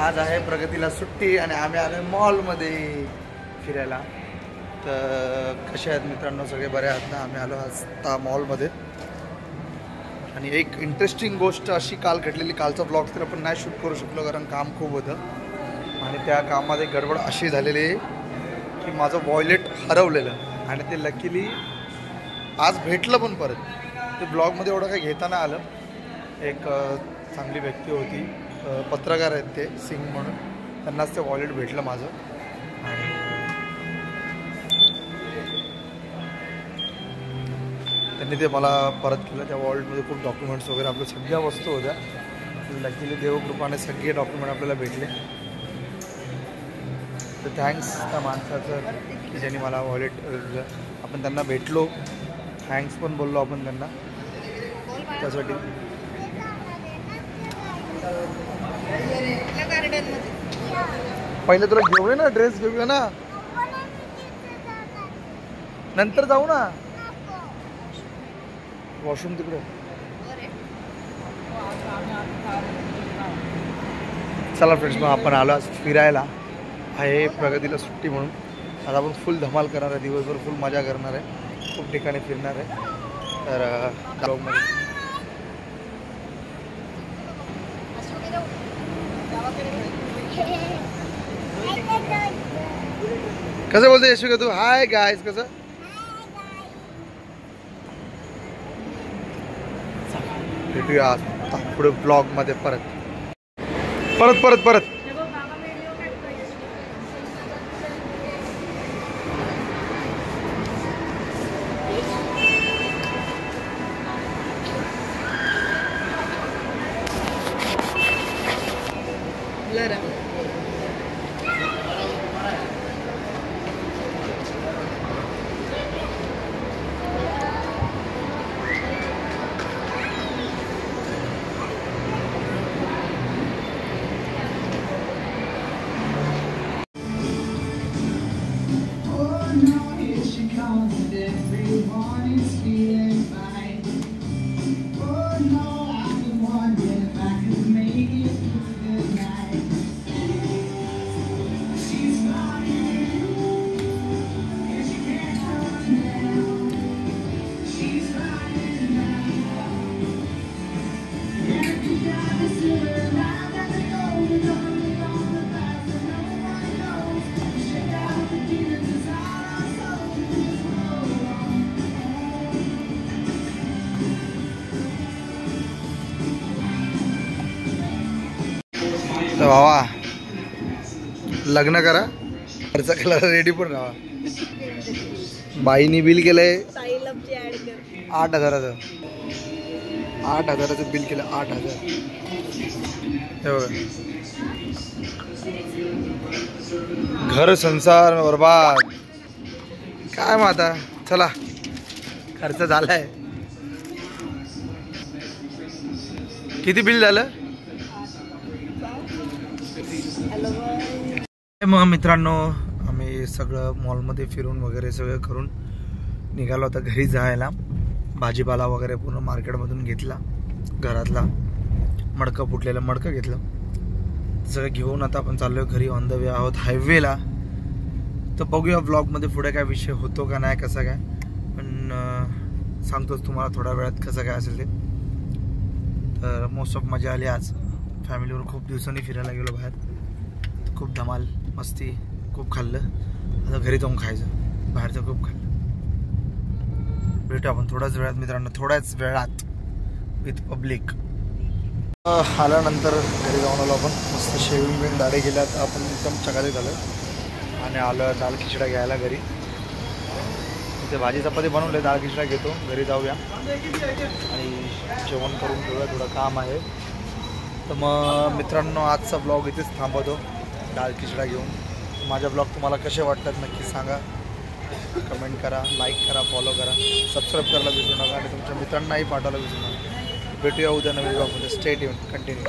आज आहे प्रगतीला सुट्टी आणि आम्ही आलो मॉलमध्ये फिरायला. तर कसे आहेत मित्रांनो, सगळे बरे आहात ना? आम्ही आलो आज मॉलमध्ये आणि एक इंटरेस्टिंग गोष्ट अशी काल घडलेली, कालचा ब्लॉग तर आपण नाही शूट करू शकलो कारण काम खूप होतं आणि त्या कामामध्ये गडबड अशी झालेली आहे की माझं वॉलेट हरवलेलं आणि ते लकीली आज भेटलं पण परत. ते ब्लॉगमध्ये एवढं काही घेता नाही आलं. एक चांगली व्यक्ती होती, पत्रकार आहेत ते सिंग म्हणून, त्यांनाच ते वॉलेट भेटलं माझं आणि त्यांनी ते मला परत केलं. त्या वॉलेटमध्ये खूप डॉक्युमेंट्स वगैरे आपल्या सगळ्या वस्तू होत्या. लकीली देवकृपाने सगळे डॉक्युमेंट आपल्याला भेटले. तर थँक्स त्या माणसाचं की ज्यांनी मला वॉलेट दिलं. आपण त्यांना भेटलो, थँक्स पण बोललो आपण त्यांना त्यासाठी. पहिले तुला घेऊया ना, ड्रेस घेऊया ना, नंतर जाऊ ना. वॉशरूम तिकडे. चला फ्रेंड्स, मग आपण आलो आज फिरायला. आहे प्रगतीला सुट्टी म्हणून. आज आपण फुल धमाल करणार आहे, दिवसभर फुल मजा करणार आहे, खूप ठिकाणी फिरणार आहे. तर ब्लॉगमध्ये कसं बोलतो यशू का तू? Hi guys. कसं भेटूया पुढे ब्लॉगमध्ये परत परत परत. तर भावा लग्न करा, खर्च केला रेडी पण राहा. बाईनी बिल केलंय 8,000चं. 8,000चं बिल केलं. 8,000. हे बघा, घर संसार बरबाद. काय मग आता, चला खर्च झालाय. किती बिल झालं? मग मित्रांनो, आम्ही सगळं मॉलमध्ये फिरून वगैरे सगळं करून निघालो होता घरी जायला. भाजीपाला वगैरे पूर्ण मार्केटमधून घेतला. घरातला मडकं फुटलेलं मडकं घेतलं, सगळं घेऊन आता आपण चाललो घरी. ऑन द वे आहोत हायवेला. तर बघूया ब्लॉगमध्ये पुढे काय विषय होतो का नाही, कसं काय, पण सांगतोच तुम्हाला थोड्या वेळात कसं काय असेल ते. तर मोस्ट ऑफ मजा आली आज. फॅमिलीवर खूप दिवसांनी फिरायला गेलो बाहेर. खूप धमाल मस्ती, खूप खाल्लं. आता घरी जाऊन खायचं, बाहेरचं खूप खाल्लं. भेटू आपण थोड्याच वेळात मित्रांनो, थोड्याच वेळात विथ पब्लिक. आल्यानंतर घरी जाऊन आलो आपण. मस्त शेविंग बिन दाढी गेल्यात आपण, एकदम चकाचक झालं आणि आलो दाल खिचडा घ्यायला घरी. इथे भाजी चपाती बनवले, दाल खिचडा घेतो. घरी जाऊया आणि जेवण करून घेऊया, थोडं काम आहे. तर मग मित्रांनो, आजचा ब्लॉग इथेच थांबवतो दाल खिचडा घेऊन. माझ्या ब्लॉग तुम्हाला कसे वाटतात नक्की सांगा, कमेंट करा, लाईक करा, फॉलो करा, सबस्क्राईब करायला विसरू नका आणि तुमच्या मित्रांनाही पाठवायला विसरू नका. भेटूया उद्या नवीन ब्लॉगमध्ये. Stay tune, continue.